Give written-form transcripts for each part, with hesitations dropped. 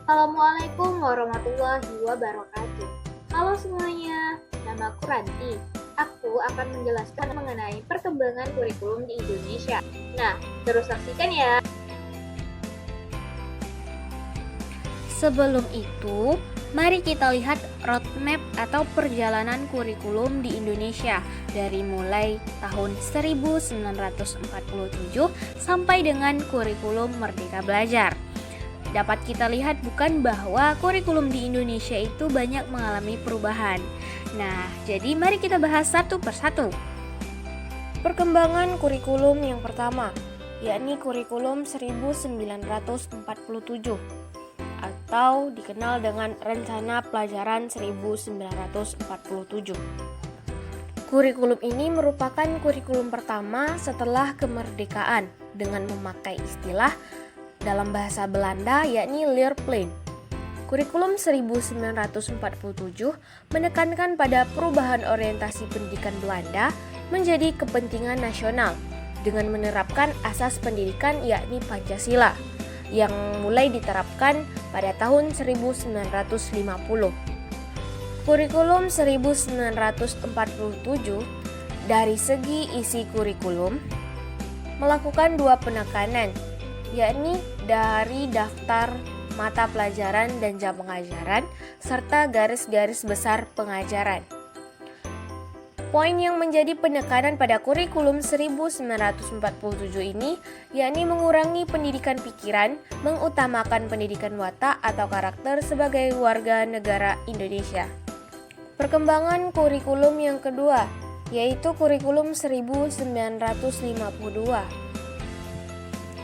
Assalamualaikum warahmatullahi wabarakatuh. Halo semuanya, nama aku Ranti. Aku akan menjelaskan mengenai perkembangan kurikulum di Indonesia. Nah, terus saksikan ya. Sebelum itu, mari kita lihat roadmap atau perjalanan kurikulum di Indonesia dari mulai tahun 1947 sampai dengan kurikulum Merdeka Belajar. Dapat kita lihat bukan bahwa kurikulum di Indonesia itu banyak mengalami perubahan. Nah, jadi mari kita bahas satu persatu. Perkembangan kurikulum yang pertama, yakni kurikulum 1947 atau dikenal dengan Rencana Pelajaran 1947. Kurikulum ini merupakan kurikulum pertama setelah kemerdekaan dengan memakai istilah dalam bahasa Belanda yakni Leerplan. Kurikulum 1947 menekankan pada perubahan orientasi pendidikan Belanda menjadi kepentingan nasional dengan menerapkan asas pendidikan yakni Pancasila yang mulai diterapkan pada tahun 1950. Kurikulum 1947 dari segi isi kurikulum melakukan dua penekanan, yakni dari daftar mata pelajaran dan jam pengajaran serta garis-garis besar pengajaran. Poin yang menjadi penekanan pada kurikulum 1947 ini yakni mengurangi pendidikan pikiran, mengutamakan pendidikan watak atau karakter sebagai warga negara Indonesia. Perkembangan kurikulum yang kedua yaitu kurikulum 1952.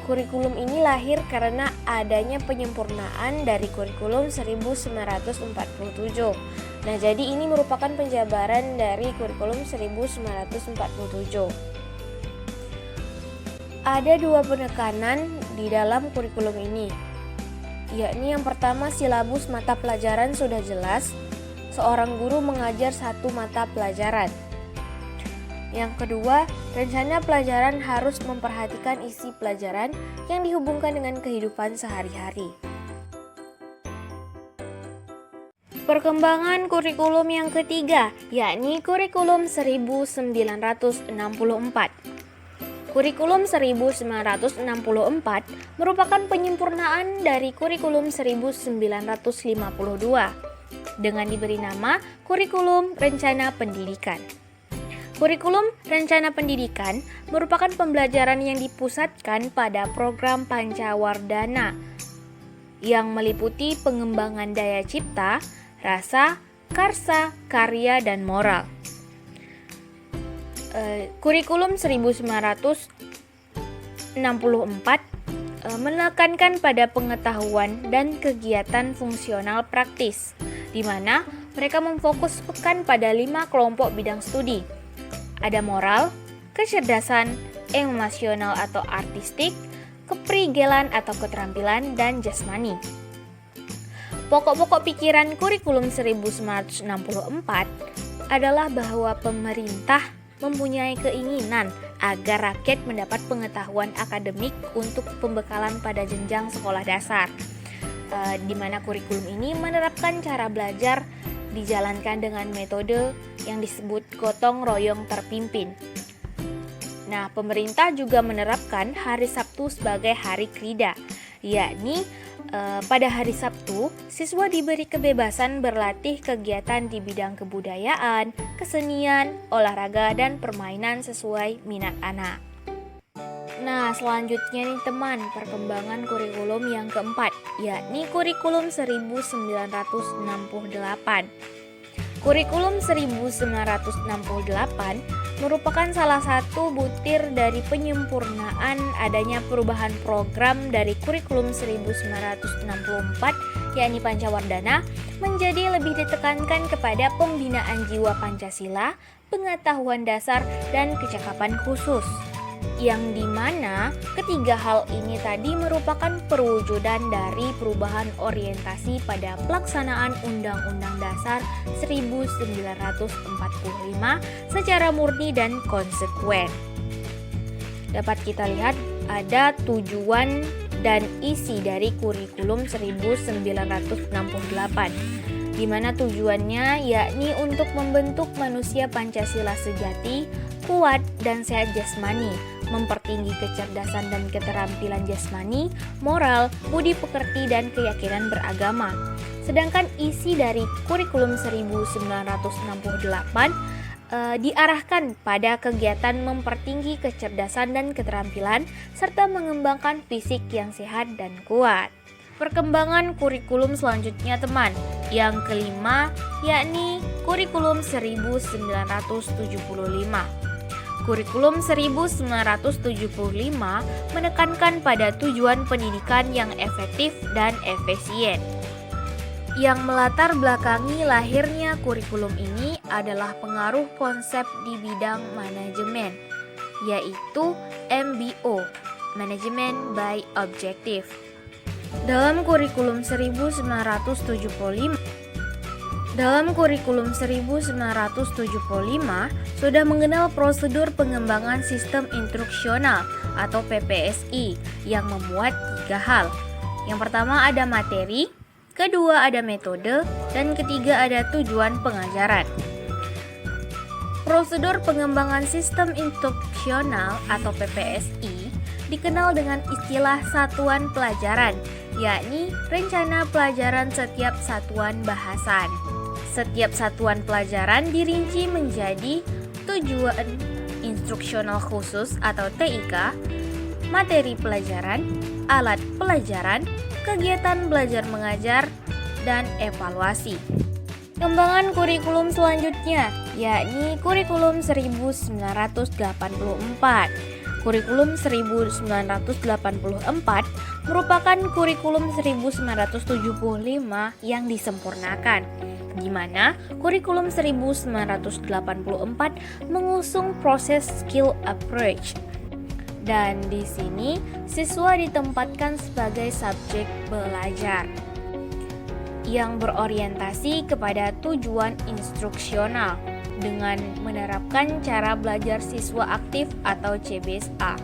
Kurikulum ini lahir karena adanya penyempurnaan dari kurikulum 1947. Nah, jadi ini merupakan penjabaran dari kurikulum 1947. Ada dua penekanan di dalam kurikulum ini, yakni yang pertama silabus mata pelajaran sudah jelas, seorang guru mengajar satu mata pelajaran. Yang kedua, rencana pelajaran harus memperhatikan isi pelajaran yang dihubungkan dengan kehidupan sehari-hari. Perkembangan kurikulum yang ketiga, yakni kurikulum 1964. Kurikulum 1964 merupakan penyempurnaan dari kurikulum 1952 dengan diberi nama Kurikulum Rencana Pendidikan. Kurikulum Rencana Pendidikan merupakan pembelajaran yang dipusatkan pada program Pancawardhana yang meliputi pengembangan daya cipta, rasa, karsa, karya, dan moral. Kurikulum 1964 menekankan pada pengetahuan dan kegiatan fungsional praktis, di mana mereka memfokuskan pada 5 kelompok bidang studi. Ada moral, kecerdasan, emosional atau artistik, keprigelan atau keterampilan, dan jasmani. Pokok-pokok pikiran kurikulum 1964 adalah bahwa pemerintah mempunyai keinginan agar rakyat mendapat pengetahuan akademik untuk pembekalan pada jenjang sekolah dasar, di mana kurikulum ini menerapkan cara belajar dijalankan dengan metode yang disebut gotong royong terpimpin. Nah, pemerintah juga menerapkan hari Sabtu sebagai hari krida, yakni pada hari Sabtu, siswa diberi kebebasan berlatih kegiatan di bidang kebudayaan, kesenian, olahraga, dan permainan sesuai minat anak. Nah, selanjutnya nih teman, perkembangan kurikulum yang keempat, yakni kurikulum 1968. Kurikulum 1968 merupakan salah satu butir dari penyempurnaan adanya perubahan program dari kurikulum 1964, yakni Pancawardhana, menjadi lebih ditekankan kepada pembinaan jiwa Pancasila, pengetahuan dasar, dan kecakapan khusus. Yang dimana ketiga hal ini tadi merupakan perwujudan dari perubahan orientasi pada pelaksanaan Undang-Undang Dasar 1945 secara murni dan konsekuen. Dapat kita lihat ada tujuan dan isi dari kurikulum 1968, di mana tujuannya yakni untuk membentuk manusia Pancasila sejati, kuat dan sehat jasmani, mempertinggi kecerdasan dan keterampilan jasmani, moral, budi pekerti dan keyakinan beragama. Sedangkan isi dari kurikulum 1968 diarahkan pada kegiatan mempertinggi kecerdasan dan keterampilan serta mengembangkan fisik yang sehat dan kuat. Perkembangan kurikulum selanjutnya teman, yang kelima yakni kurikulum 1975. Kurikulum 1975 menekankan pada tujuan pendidikan yang efektif dan efisien. Yang melatar belakangi lahirnya kurikulum ini adalah pengaruh konsep di bidang manajemen, yaitu MBO, Management by Objective. Dalam kurikulum 1975 sudah mengenal prosedur pengembangan sistem instruksional atau PPSI yang memuat 3 hal. Yang pertama ada materi, kedua ada metode, dan ketiga ada tujuan pengajaran. Prosedur pengembangan sistem instruksional atau PPSI dikenal dengan istilah satuan pelajaran, yakni rencana pelajaran setiap satuan bahasan. Setiap satuan pelajaran dirinci menjadi tujuan instruksional khusus atau TIK, materi pelajaran, alat pelajaran, kegiatan belajar mengajar, dan evaluasi. Pengembangan kurikulum selanjutnya yakni kurikulum 1984. Kurikulum 1984 merupakan kurikulum 1975 yang disempurnakan, di mana kurikulum 1984 mengusung proses skill approach. Dan di sini siswa ditempatkan sebagai subjek belajar yang berorientasi kepada tujuan instruksional dengan menerapkan cara belajar siswa aktif atau CBSA.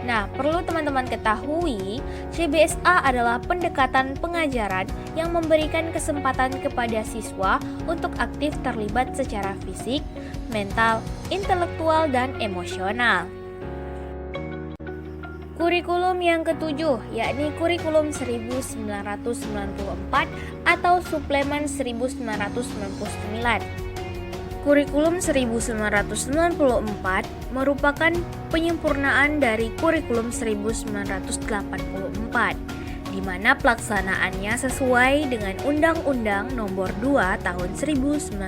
Nah, perlu teman-teman ketahui, CBSA adalah pendekatan pengajaran yang memberikan kesempatan kepada siswa untuk aktif terlibat secara fisik, mental, intelektual, dan emosional. Kurikulum yang ketujuh yakni kurikulum 1994 atau suplemen 1999. Kurikulum 1994 merupakan penyempurnaan dari kurikulum 1984, di mana pelaksanaannya sesuai dengan Undang-Undang Nomor 2 Tahun 1986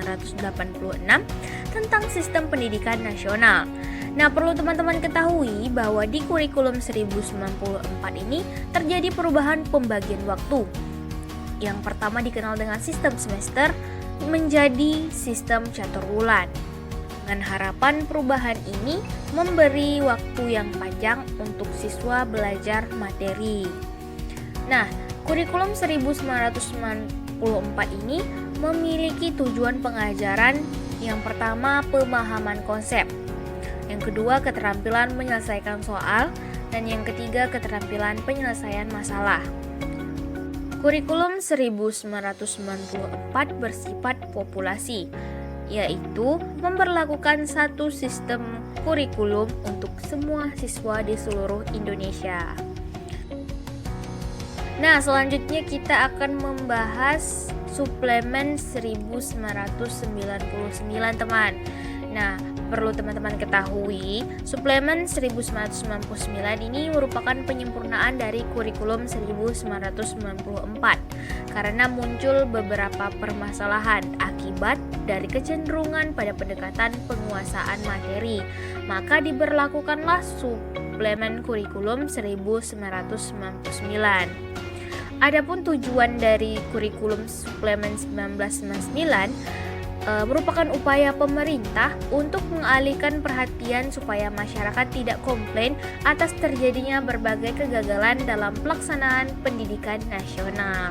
tentang Sistem Pendidikan Nasional. Nah, perlu teman-teman ketahui bahwa di kurikulum 1094 ini terjadi perubahan pembagian waktu. Yang pertama dikenal dengan sistem semester menjadi sistem catur bulan. Dengan harapan perubahan ini memberi waktu yang panjang untuk siswa belajar materi. Nah, kurikulum 1994 ini memiliki tujuan pengajaran yang pertama pemahaman konsep, yang kedua keterampilan menyelesaikan soal, dan yang ketiga keterampilan penyelesaian masalah. Kurikulum 1994 bersifat populasi, yaitu memberlakukan satu sistem kurikulum untuk semua siswa di seluruh Indonesia. Nah, selanjutnya kita akan membahas suplemen 1999 teman. Nah, perlu teman-teman ketahui, suplemen 1999 ini merupakan penyempurnaan dari kurikulum 1994 karena muncul beberapa permasalahan akibat dari kecenderungan pada pendekatan penguasaan materi. Maka diberlakukanlah suplemen kurikulum 1999. Adapun tujuan dari kurikulum suplemen 1999 merupakan upaya pemerintah untuk mengalihkan perhatian supaya masyarakat tidak komplain atas terjadinya berbagai kegagalan dalam pelaksanaan pendidikan nasional.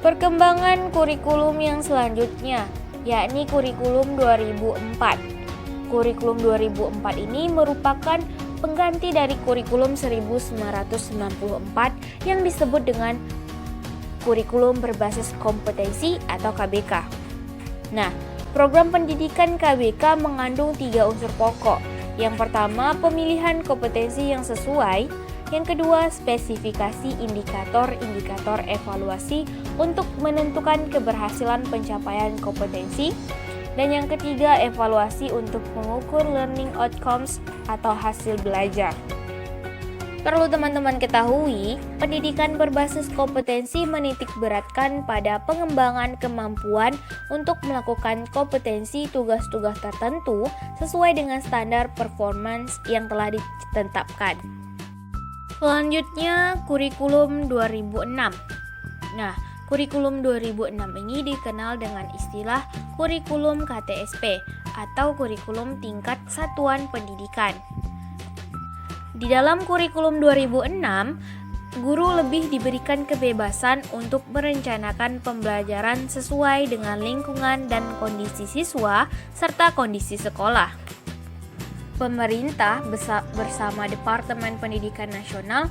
Perkembangan kurikulum yang selanjutnya yakni kurikulum 2004. Kurikulum 2004 ini merupakan pengganti dari kurikulum 1994 yang disebut dengan kurikulum berbasis kompetensi atau KBK. Nah, program pendidikan KBK mengandung 3 unsur pokok. Yang pertama, pemilihan kompetensi yang sesuai. Yang kedua, spesifikasi indikator-indikator evaluasi untuk menentukan keberhasilan pencapaian kompetensi. Dan yang ketiga, evaluasi untuk mengukur learning outcomes atau hasil belajar. Perlu teman-teman ketahui, pendidikan berbasis kompetensi menitik beratkan pada pengembangan kemampuan untuk melakukan kompetensi tugas-tugas tertentu sesuai dengan standar performance yang telah ditetapkan. Selanjutnya, kurikulum 2006. Nah, kurikulum 2006 ini dikenal dengan istilah kurikulum KTSP atau kurikulum tingkat satuan pendidikan. Di dalam kurikulum 2006, guru lebih diberikan kebebasan untuk merencanakan pembelajaran sesuai dengan lingkungan dan kondisi siswa serta kondisi sekolah. Pemerintah bersama Departemen Pendidikan Nasional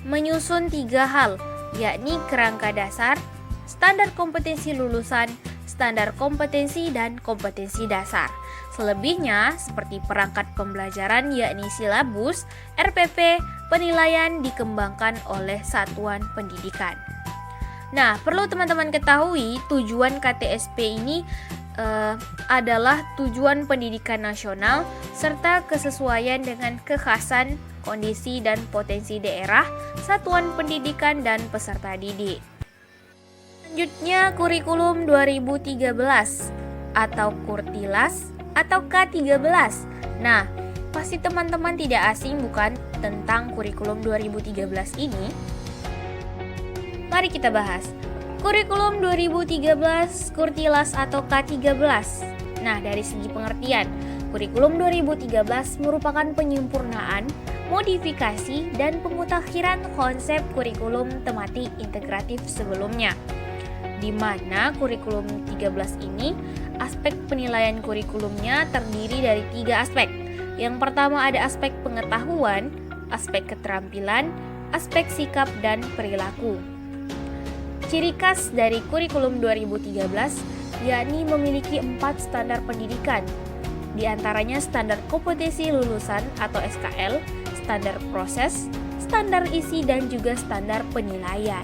menyusun 3 hal, yakni kerangka dasar, standar kompetensi lulusan, standar kompetensi, dan kompetensi dasar. Selebihnya, seperti perangkat pembelajaran yakni silabus, RPP, penilaian dikembangkan oleh satuan pendidikan. Nah, perlu teman-teman ketahui, tujuan KTSP ini adalah tujuan pendidikan nasional serta kesesuaian dengan kekhasan, kondisi, dan potensi daerah, satuan pendidikan, dan peserta didik. Selanjutnya, kurikulum 2013 atau Kurtilas atau K13. Nah, pasti teman-teman tidak asing bukan tentang kurikulum 2013 ini? Mari kita bahas. Kurikulum 2013, Kurtilas atau K13. Nah, dari segi pengertian, kurikulum 2013 merupakan penyempurnaan, modifikasi, dan pemutakhiran konsep kurikulum tematik integratif sebelumnya. Di mana kurikulum 13 ini, aspek penilaian kurikulumnya terdiri dari 3 aspek. Yang pertama ada aspek pengetahuan, aspek keterampilan, aspek sikap dan perilaku. Ciri khas dari kurikulum 2013 yakni memiliki 4 standar pendidikan. Di antaranya standar kompetensi lulusan atau SKL, standar proses, standar isi, dan juga standar penilaian.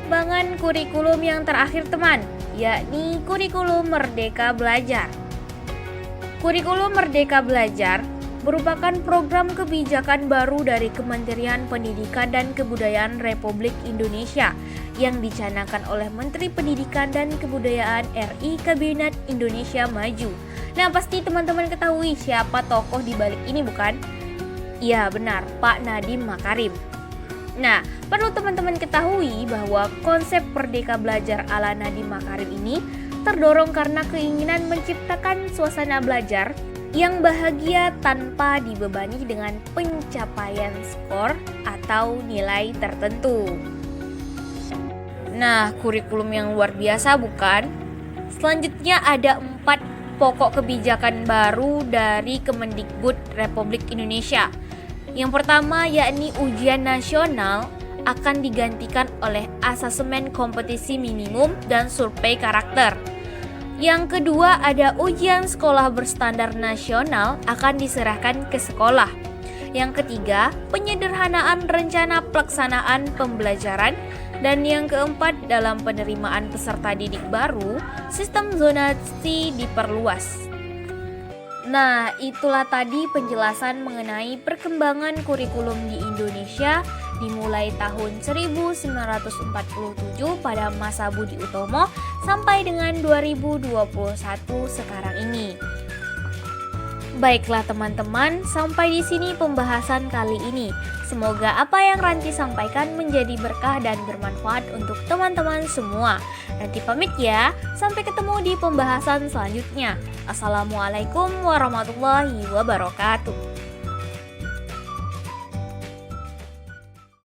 Pengembangan kurikulum yang terakhir teman, yakni kurikulum Merdeka Belajar. Kurikulum Merdeka Belajar merupakan program kebijakan baru dari Kementerian Pendidikan dan Kebudayaan Republik Indonesia yang dicanangkan oleh Menteri Pendidikan dan Kebudayaan RI Kabinet Indonesia Maju. Nah, pasti teman-teman ketahui siapa tokoh di balik ini bukan? Iya benar, Pak Nadiem Makarim. Nah, perlu teman-teman ketahui bahwa konsep Merdeka Belajar ala Nadiem Makarim ini terdorong karena keinginan menciptakan suasana belajar yang bahagia tanpa dibebani dengan pencapaian skor atau nilai tertentu. Nah, kurikulum yang luar biasa bukan? Selanjutnya ada 4 pokok kebijakan baru dari Kemendikbud Republik Indonesia. Yang pertama yakni ujian nasional akan digantikan oleh asesmen kompetisi minimum dan survei karakter. Yang kedua ada ujian sekolah berstandar nasional akan diserahkan ke sekolah. Yang ketiga, penyederhanaan rencana pelaksanaan pembelajaran. Dan yang keempat, dalam penerimaan peserta didik baru, sistem zonasi diperluas. Nah, itulah tadi penjelasan mengenai perkembangan kurikulum di Indonesia dimulai tahun 1947 pada masa Budi Utomo sampai dengan 2021 sekarang ini. Baiklah teman-teman, sampai di sini pembahasan kali ini. Semoga apa yang Ranti sampaikan menjadi berkah dan bermanfaat untuk teman-teman semua. Ranti pamit ya, sampai ketemu di pembahasan selanjutnya. Assalamualaikum warahmatullahi wabarakatuh.